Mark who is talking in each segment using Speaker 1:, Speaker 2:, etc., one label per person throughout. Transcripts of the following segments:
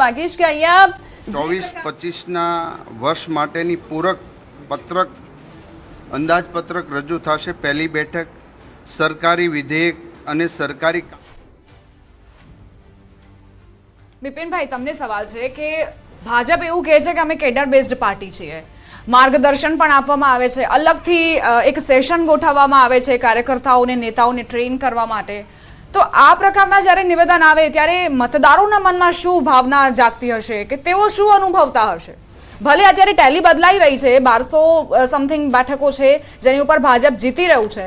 Speaker 1: માંગીશ કે અહીંયા
Speaker 2: 24-25 વર્ષ માટેની પૂરક પત્રક અંદાજપત્રક રજૂ થશે. પહેલી બેઠક સરકારી વિધેયક અને સરકારી.
Speaker 1: બિપિનભાઈ, તમને સવાલ છે કે ભાજપ એવું કહે છે કે અમે કેડર બેઝડ પાર્ટી છીએ, માર્ગદર્શન પણ આપવામાં આવે છે, અલગથી એક સેશન ગોઠવવામાં આવે છે કાર્યકર્તાઓને નેતાઓને ટ્રેન કરવા માટે. તો આ પ્રકારના જ્યારે નિવેદન આવે ત્યારે મતદારોના મનમાં શું ભાવના જાગતી હશે કે તેઓ શું અનુભવતા હશે? ભલે અત્યારે ટેલી બદલાઈ રહી છે, 1200 સમથિંગ બેઠકો છે જેની ઉપર ભાજપ જીતી રહ્યું છે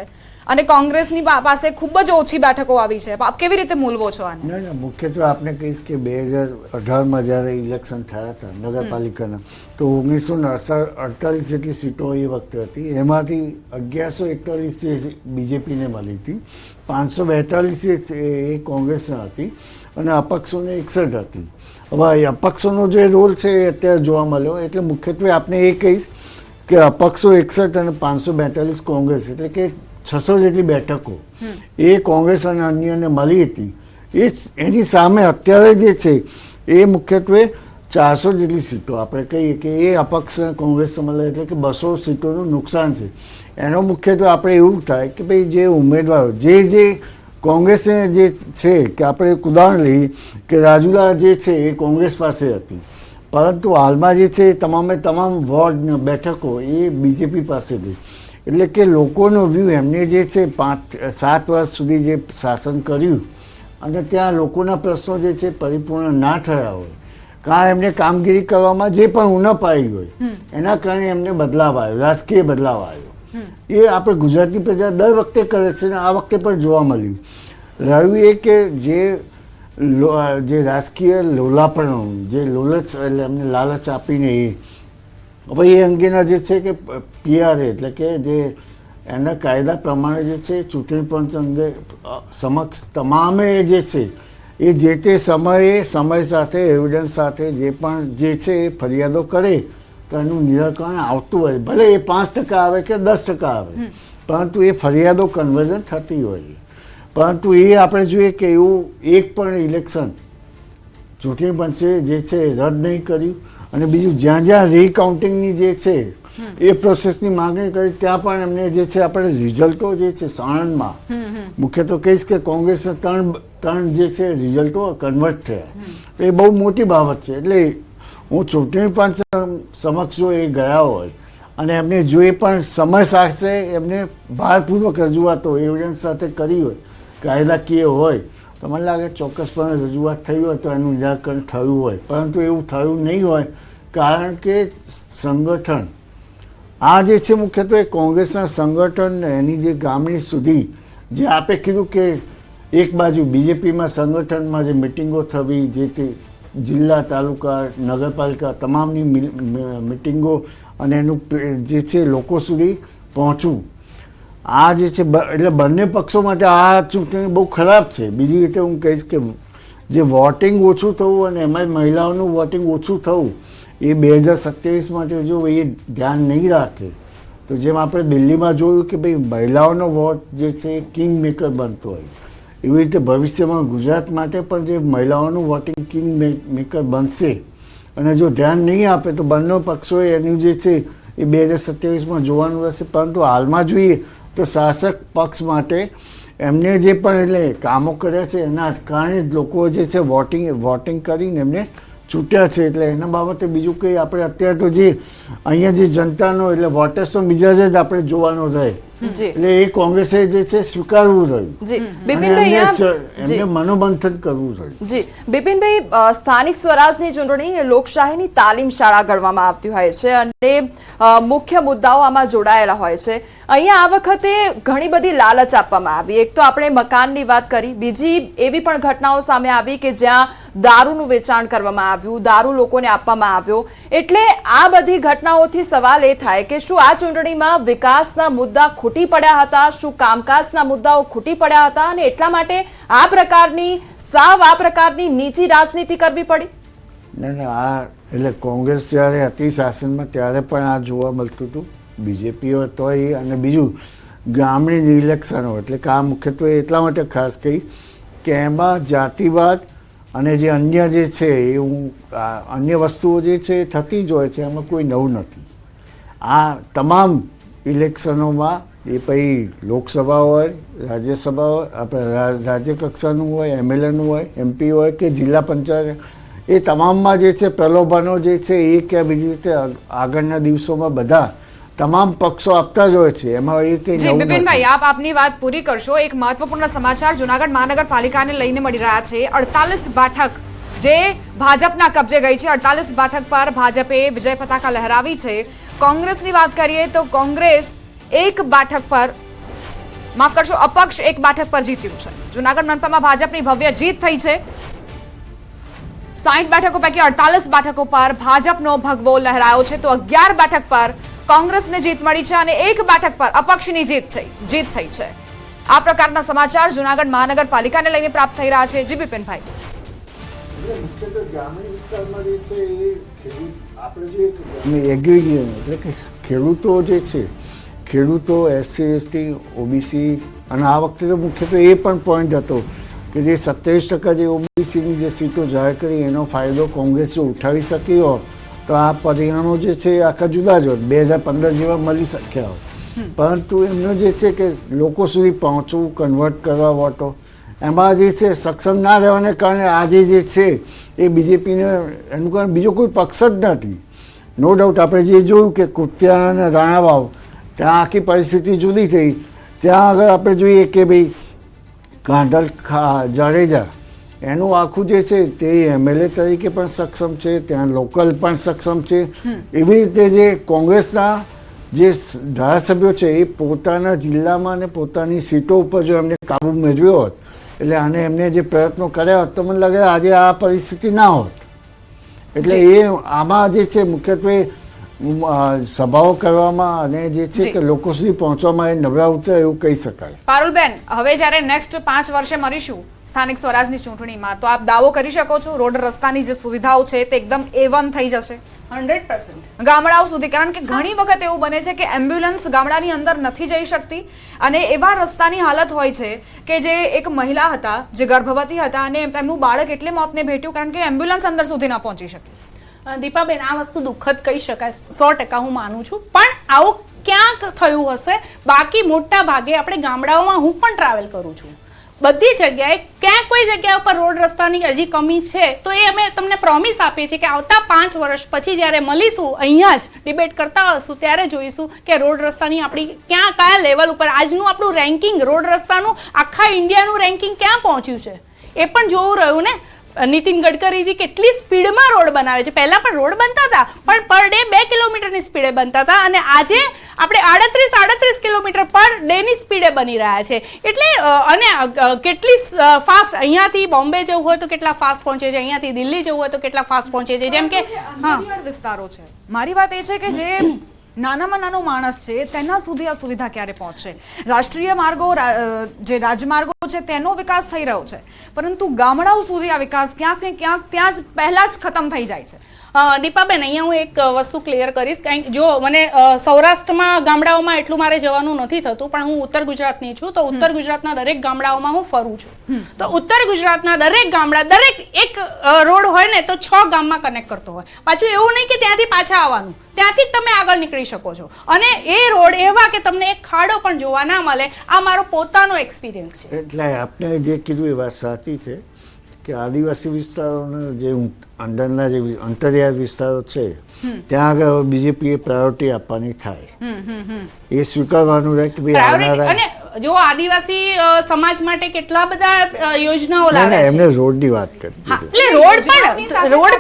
Speaker 1: અને કોંગ્રેસની પાસે ખૂબ જ ઓછી બેઠકો આવી છે. આપ કેવી રીતે મૂલવો છો આને?
Speaker 3: ના, મુખ્યત્વે આપને કહીશ કે 2018માં જ્યારે ઇલેક્શન થયા હતા નગરપાલિકાના, તો 1948 જેટલી સીટો એ વખતે હતી. એમાંથી 1141 બીજેપીને મળી હતી, 542 એ કોંગ્રેસના હતી અને અપક્ષોને 61 હતી. હવે અપક્ષોનો જે રોલ છે એ અત્યારે જોવા મળ્યો. એટલે મુખ્યત્વે આપને એ કહીશ કે અપક્ષો 61 અને 542 કોંગ્રેસ, એટલે કે 600 જેટલી બેઠકો એ કોંગ્રેસ અને અન્યને મળી હતી. એની સામે અત્યારે જે છે એ મુખ્યત્વે 400 જેટલી સીટો આપણે કહીએ કે એ અપક્ષ કોંગ્રેસ મળે, એટલે કે 200 સીટોનું નુકસાન છે. એનો મુખ્યત્વે આપણે એવું થાય કે ભાઈ જે ઉમેદવારો જે કોંગ્રેસને જે છે કે આપણે એક ઉદાહરણ લઈએ કે રાજુલા જે છે એ કોંગ્રેસ પાસે હતી, પરંતુ હાલમાં જે છે તમામે તમામ વોર્ડ બેઠકો એ બીજેપી પાસે હતી. એટલે કે લોકોનો વ્યૂ એમને જે છે 5-7 વર્ષ સુધી જે શાસન કર્યું અને ત્યાં લોકોના પ્રશ્નો જે છે પરિપૂર્ણ ના થયા હોય, કારણ એમને કામગીરી કરવામાં જે પણ ઉણપ આવી હોય એના કારણે એમને બદલાવ આવ્યો, રાજકીય બદલાવ આવ્યો. એ આપણે ગુજરાતની પ્રજા દર વખતે કરે છે અને આ વખતે પણ જોવા મળ્યું. રહ્યું એ કે જે રાજકીય લોલાપણું, જે લોલચ, એટલે એમને લાલચ આપીને હવે એ અંગેના જે છે કે પીઆરએ એટલે કે જે એના કાયદા પ્રમાણે જે છે ચૂંટણી પંચ અંગે સમક્ષ તમામે જે છે એ જે તે સમય સાથે એવિડન્સ સાથે જે પણ જે છે એ ફરિયાદો કરે તો એનું નિરાકરણ આવતું હોય. ભલે એ 5% આવે કે 10% આવે, પરંતુ એ ફરિયાદો કન્વર્ઝન થતી હોય. પરંતુ એ આપણે જોઈએ કે એવું એક પણ ઇલેક્શન ચૂંટણી પંચે જે છે રદ નહીં કર્યું. અને બીજું જ્યાં જ્યાં રીકાઉન્ટિંગની જે છે એ પ્રોસેસની માંગણી કરી ત્યાં પણ એમને જે છે આપણે રિઝલ્ટો જે છે સાણંદમાં મુખ્યત્વે કહીશ કે કોંગ્રેસના ત્રણ જે છે રિઝલ્ટો કન્વર્ટ થયા. એ બહુ મોટી બાબત છે. એટલે હું ચૂંટણી પંચ સમક્ષ જો એ ગયા હોય અને એમને જો એ પણ સમય સાથે એમને ભારપૂર્વક રજૂઆતો એવિડન્સ સાથે કરી હોય, કાયદાકીય હોય, તો મને લાગે ચોક્કસપણે રજૂઆત થઈ હોય તો એનું નિરાકરણ થયું હોય. પરંતુ એવું થયું નહીં હોય, કારણ કે સંગઠન આ જે છે મુખ્યત્વે કોંગ્રેસના સંગઠન એની જે ગામડી સુધી જે આપે કીધું કે એક બાજુ બીજેપીમાં સંગઠનમાં જે મિટિંગો થવી, જે તે જિલ્લા, તાલુકા, નગરપાલિકા તમામની મિટિંગો અને એનું જે છે લોકો સુધી પહોંચવું, આ જે છે એટલે બંને પક્ષો માટે આ ચૂંટણી બહુ ખરાબ છે. બીજી રીતે હું કહીશ કે જે વોટિંગ ઓછું થવું અને એમાં મહિલાઓનું વોટિંગ ઓછું થવું એ 2027 માટે જો એ ધ્યાન નહીં રાખે તો જેમ આપણે દિલ્હીમાં જોયું કે ભાઈ મહિલાઓનો વોટ જે છે એ કિંગ મેકર બનતો હોય, એવી રીતે ભવિષ્યમાં ગુજરાત માટે પણ જે મહિલાઓનું વોટિંગ કિંગ મેકર બનશે. અને જો ધ્યાન નહીં આપે તો બંને પક્ષોએ એનું જે છે એ 2027માં જોવાનું રહેશે. પરંતુ હાલમાં જોઈએ તો શાસક પક્ષ માટે એમને જે પણ એટલે કામો કર્યા છે એના કારણે જ લોકો જે છે વોટિંગ કરીને એમને છૂટ્યા છે. એટલે એના બાબતે બીજું કંઈ આપણે અત્યારે તો જે અહીંયા જે જનતાનો એટલે વોટર્સનો મિજાજ જ આપણે જોવાનો રહે. એટલે એ કોંગ્રેસે જે છે સ્વીકારવું રહ્યું, એમને મનોમંથન કરવું રહ્યું.
Speaker 1: જી બિપિનભાઈ, સ્થાનિક સ્વરાજની ચૂંટણી એ લોકશાહીની તાલીમ શાળા ગણવામાં આવતી હોય છે અને મુખ્ય મુદ્દાઓ આમાં જોડાયેલા હોય છે. અહીંયા આ વખતે ઘણી બધી લાલચ આપવામાં આવી. એક તો આપણે મકાનની વાત કરી, બીજી એવી પણ ઘટનાઓ સામે આવી કે જ્યાં દારૂનું વેચાણ કરવામાં આવ્યું, દારૂ લોકોને આપવામાં આવ્યો. એટલે આ બધી ઘટનાઓથી સવાલ એ થાય કે શું આ ચૂંટણીમાં વિકાસના મુદ્દા ખૂટી પડ્યા હતા, શું કામકાજના મુદ્દાઓ ખૂટી પડ્યા હતા અને એટલા માટે આ પ્રકારની નીચી રાજનીતિ કરવી પડી?
Speaker 3: ના, આ એટલે કોંગ્રેસ જ્યારે હતી શાસનમાં ત્યારે પણ આ જોવા મળતું હતું. બીજેપી તોય અને બીજું ગામડી ઇલેક્શનો, એટલે કે આ મુખ્યત્વે એટલા માટે ખાસ કહી કે એમાં જાતિવાદ અને જે અન્ય જે છે એ અન્ય વસ્તુઓ જે છે એ થતી જ હોય છે, એમાં કોઈ નવું નથી. આ તમામ ઇલેક્શનોમાં એ પછી લોકસભા હોય, રાજ્યસભા હોય, આપણે રાજ્ય કક્ષાનું હોય, એમએલએનું હોય, એમપી હોય કે જિલ્લા પંચાયત, એ તમામમાં જે છે પ્રલોભનો જે છે એ કે બીજી રીતે આગળના દિવસોમાં બધા તમામ પક્ષો આપતા જ હોય છે, એમાં એ કંઈ
Speaker 1: જી
Speaker 3: નવું
Speaker 1: બિપિનભાઈ,
Speaker 3: નથી.
Speaker 1: આપ આપની વાત પૂરી કરશો. એક મહત્વપૂર્ણ સમાચાર જૂનાગઢ મહાનગરપાલિકાને લઈને મળી રહ્યા છે. 48 બેઠક જે ભાજપના કબજે ગઈ છે, 48 બેઠક પર ભાજપે વિજય પતાકા લહેરાવી છે. કોંગ્રેસની વાત કરીએ તો કોંગ્રેસ એક બેઠક પર, માફ કરશો, અપક્ષ એક બેઠક પર જીત્યું છે. જૂનાગઢ મનપામાં ભાજપની ભવ્ય જીત થઈ છે. 60 બેઠકો પૈકી 48 બેઠકો પર ભાજપનો ભગવો લહેરાયો છે, તો 11 બેઠક પર કોંગ્રેસને જીત મળી છે અને એક બેઠક પર અપક્ષની જીત થઈ છે. આ પ્રકારના સમાચાર જૂનાગઢ મહાનગરપાલિકાને લઈને પ્રાપ્ત થઈ રહ્યા છે. જી બિપિનભાઈ,
Speaker 3: મુખ્યત્વે ગ્રામીણ વિસ્તારમાં જે છે એ આપણે જે એગ્રીગેશન એટલે કે ખેડૂતો જે છે, ખેડૂતો SC ST OBC, અને આ વખતે તો મુખ્યત્વે એ પણ પોઈન્ટ હતો કે જે 27% જે OBCની જે સીટો જાહેર કરી એનો ફાયદો કોંગ્રેસ જો ઉઠાવી શકી હોત તો આ પરિણામો જે છે એ આખા જુદા જ હોત, 2015 જેવા મળી શક્યા હોત. પરંતુ એમનો જે છે કે લોકો સુધી પહોંચવું, કન્વર્ટ કરવા વોટો, એમાં જે છે સક્ષમ ના રહેવાને કારણે આજે જે છે એ બીજેપીને એનું કારણ બીજો કોઈ પક્ષ જ નથી. નો ડાઉટ આપણે જે જોયું કે કુતિયા અને રાણાવાવ ત્યાં આખી પરિસ્થિતિ જુદી થઈ. ત્યાં આગળ આપણે જોઈએ કે ભાઈ કાંધલ જાડેજા એનું આખું જે છે તે MLA તરીકે પણ સક્ષમ છે, ત્યાં લોકલ પણ સક્ષમ છે. એવી રીતે જે કોંગ્રેસના જે ધારાસભ્યો છે એ પોતાના જિલ્લામાં અને પોતાની સીટો ઉપર જો એમને કાબુ મેળવ્યો હોત, એટલે આને એમને જે પ્રયત્નો કર્યા હોત તો મને લાગે આજે આ પરિસ્થિતિ ના હોત. એટલે એ આમાં જે છે મુખ્યત્વે સભાઓ કરવામાં અને જે છે કે લોકો સુધી પહોંચવામાં એ નબળા ઉતરે એવું કહી શકાય.
Speaker 1: પારુલબેન, હવે જ્યારે નેક્સ્ટ 5 વર્ષે મળીશું સ્થાનિક સ્વરાજની ચૂંટણીમાં, તો આપ દાવો કરી શકો છો રોડ રસ્તાની જે સુવિધાઓ છે તે એકદમ A1 થઈ જશે
Speaker 4: 100%
Speaker 1: ગામડાઓ સુધી? કારણ કે ઘણી વખત એવું બને છે કે એમ્બ્યુલન્સ ગામડાની અંદર નથી જઈ શકતી અને એવા રસ્તાની હાલત હોય છે કે જે એક મહિલા હતા જે ગર્ભવતી હતા અને તેમનું બાળક એટલે મોતને ભેટ્યું કારણ કે એમ્બ્યુલન્સ અંદર સુધી ના પહોંચી શકી.
Speaker 4: દીપાબેન, આ વસ્તુ દુઃખદ કહી શકાય, 100% હું માનું છું, પણ આવું ક્યાંક થયું હશે. બાકી મોટા ભાગે આપણે ગામડાઓમાં હું પણ ટ્રાવેલ કરું છું, બધી જગ્યાએ ક્યાંક કોઈ જગ્યા ઉપર રોડ રસ્તાની હજી કમી છે તો એ અમે તમને પ્રોમિસ આપીએ છીએ કે આવતા 5 વર્ષ પછી જ્યારે મળીશું અહીંયા જ ડિબેટ કરતા હશું ત્યારે જોઈશું કે રોડ રસ્તાની આપણી કયા લેવલ ઉપર આજનું આપણું રેન્કિંગ, રોડ રસ્તાનું આખા ઇન્ડિયાનું રેન્કિંગ ક્યાં પહોંચ્યું છે એ પણ જોવું રહ્યું ને. નીતિન ગડકરીજી કેટલી સ્પીડમાં રોડ બનાવે છે. પહેલા પણ રોડ બનતા હતા પણ પર ડે 2 કિલોમીટરની સ્પીડે બનતા હતા અને આજે આપણે 38 કિલોમીટર પર ડેની સ્પીડે બની રહ્યા છે. એટલે અને કેટલી ફાસ્ટ, અહીંયાથી બોમ્બે જવું હોય તો કેટલા ફાસ્ટ પહોંચે છે, અહીંયાથી દિલ્હી જવું હોય તો કેટલા ફાસ્ટ પહોંચે છે. જેમ કે
Speaker 1: અંતરિયાળ વિસ્તારો છે. મારી વાત એ છે કે જે નાનામાં નાનો માણસ છે તેના સુધી આ સુવિધા ક્યારે પહોંચશે? રાષ્ટ્રીય માર્ગો, જે રાજમાર્ગો છે તેનો વિકાસ થઈ રહ્યો છે, પરંતુ ગામડાઓ સુધી આ વિકાસ ક્યાંક ને ક્યાંક ત્યાં જ પહેલા જ ખતમ થઈ જાય છે.
Speaker 4: દીપાબેન, અહીંયા હું એક વસ્તુ ક્લિયર કરીશ. કારણ કે જો મને સૌરાષ્ટ્રમાં ગામડાઓમાં એટલું મારે જવાનું નથી થતું, પણ હું ઉત્તર ગુજરાતની છું તો ઉત્તર ગુજરાતના દરેક ગામડાઓમાં હું ફરું છું. તો ઉત્તર ગુજરાતના દરેક ગામડા, દરેક એક રોડ હોય ને તો 6 ગામમાં કનેક્ટ કરતો હોય. પાછું એવું નહીં કે ત્યાંથી પાછા આવવાનું, ત્યાંથી જ તમે આગળ નીકળી શકો છો. અને એ રોડ એવા કે તમને એક ખાડો પણ જોવા ના મળે. આ મારો પોતાનો એક્સપિરિયન્સ છે.
Speaker 3: એટલે આપણે જે કીધું એ વાત સાચી છે કે આદિવાસી વિસ્તારોના જે અંદરના જે અંતરિયાળ વિસ્તારો છે ત્યાં આગળ બીજેપીએ પ્રાયોરિટી આપવાની થાય, એ સ્વીકારવાનું રહે કે ભાઈ આવનારા.
Speaker 4: અને જો આદિવાસી સમાજ માટે કેટલા બધા યોજનાઓ લાવે છે.
Speaker 3: એમને રોડની વાત કરી.
Speaker 4: એટલે રોડ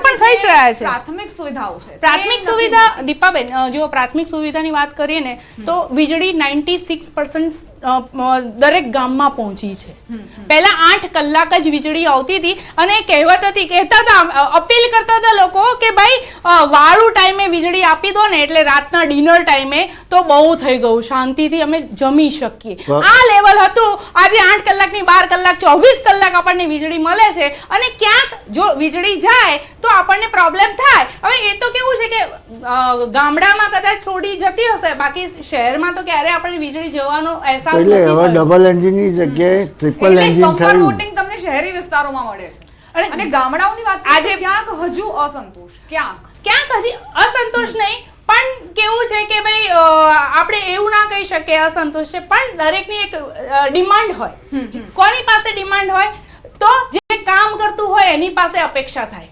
Speaker 4: પણ થઈ રહ્યા છે.
Speaker 1: પ્રાથમિક સુવિધાઓ છે.
Speaker 4: પ્રાથમિક સુવિધા, દીપાબેન, જો પ્રાથમિક સુવિધાની વાત કરીએ ને તો વીજળી 96% દરેક ગામમાં પહોંચી છે. પહેલા 8 કલાક જ વીજળી આવતી હતી અને કહેવત હતી, કહેતા હતા, અપીલ કરતા હતા લોકો કે ભાઈ વાળું ટાઈમે વીજળી આપી દો ને એટલે રાતના ડિનર ટાઈમે તો બહુ થઈ ગયું, શાંતિથી અમે જમી શકીએ. આ લેવલ હતું. આજે 8 કલાકની 12 કલાક 24 કલાક આપણને વીજળી મળે છે અને ક્યાંક જો વીજળી જાય તો આપણને પ્રોબ્લેમ થાય. હવે એ તો કેવું છે કે ગામડામાં કદાચ છોડી જતી હશે, બાકી શહેરમાં તો ક્યારે આપણને વીજળી જવાનો અહેસાસ
Speaker 3: એટલે હવે ડબલ એન્જિનની જગ્યાએ ટ્રિપલ એન્જિન થયું.
Speaker 1: તમને શહેરી વિસ્તારોમાં મળે છે. અને ગામડાઓની વાત કરીએ
Speaker 4: આજે
Speaker 1: તો ક્યાંક હજુ અસંતોષ,
Speaker 4: ક્યાંક હજી અસંતોષ નહીં, પણ કેવું છે કે ભાઈ આપણે એવું ના કહી શકીએ અસંતોષ છે, પણ દરેકની એક ડિમાન્ડ હોય. કોની પાસે ડિમાન્ડ હોય? તો જે કામ કરતું હોય એની પાસે અપેક્ષા થાય.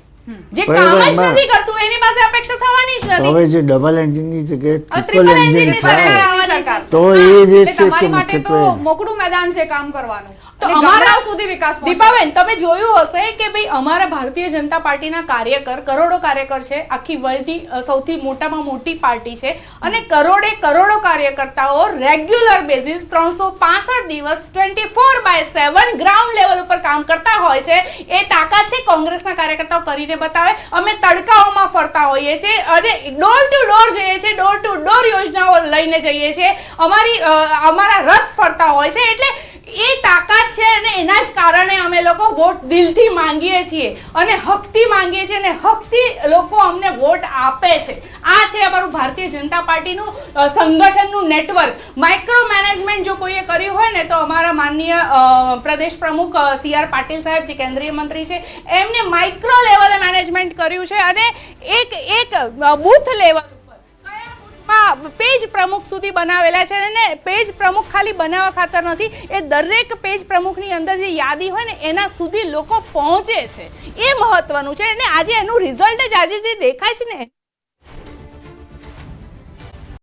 Speaker 4: જે કામ જ નથી કરતું એની પાસે અપેક્ષા થવાની જ નથી.
Speaker 3: હવે જે ડબલ એન્જિનની જગ્યાએ
Speaker 4: ટ્રિપલ
Speaker 3: ટ્રિપલ એન્જિન
Speaker 4: એન્જિનની સરકાર
Speaker 3: થાય
Speaker 4: આવવાની છે.
Speaker 3: તો એ જે
Speaker 1: એટલે
Speaker 3: છે કે
Speaker 1: તમારી માટે તો
Speaker 3: મુખ્યત્વે
Speaker 1: મોકળું મેદાન છે કામ કરવાનું.
Speaker 4: તો
Speaker 1: અને
Speaker 4: અમારા
Speaker 1: ગામડાઓ સુધી વિકાસ પહોંચાડવાનો.
Speaker 4: દીપાબેન, તમે જોયું હશે કે ભાઈ અમારા ભારતીય જનતા પાર્ટીના કાર્યકર, કરોડો કાર્યકર છે, આખી વર્લ્ડની સૌથી મોટામાં મોટી પાર્ટી છે, અને કરોડો કાર્યકર્તાઓ રેગ્યુલર બેઝિસ 365 દિવસ 24/7 ગ્રાઉન્ડ લેવલ ઉપર કામ કરતા હોય છે. એ તાકાત છે કોંગ્રેસના કાર્યકર્તાઓ કરીને બતાવે. અમે તડકાઓમાં ફરતા હોઈએ છીએ અને ડોર ટુ ડોર જઈએ છીએ, ડોર ટુ ડોર યોજનાઓ લઈને જઈએ છીએ, અમારા રથ ફરતા હોય છે. એટલે એ તાકાત છે અને એના જ કારણે અમે લોકો વોટ દિલથી માંગીએ છીએ અને હકથી માંગીએ છીએ અને હકથી લોકો અમને વોટ આપે છે. આ છે અમારું ભારતીય જનતા પાર્ટીનું સંગઠનનું નેટવર્ક. માઇક્રો મેનેજમેન્ટ જો કોઈએ કર્યું હોય ને તો અમારા માનનીય પ્રદેશ પ્રમુખ CR પાટીલ સાહેબ, જે કેન્દ્રીય મંત્રી છે, એમને માઇક્રો લેવલે મેનેજમેન્ટ કર્યું છે. અને એક બૂથ લેવલ પેજ પ્રમુખ સુધી બનાવેલા છે. અને પેજ પ્રમુખ ખાલી બનાવવા ખાતર નથી, એ દરેક પેજ પ્રમુખની અંદર જે યાદી હોય ને એના સુધી લોકો પહોંચે છે. એ મહત્વનું છે. અને આજે એનું રિઝલ્ટ જ આજે જે દેખાય છે ને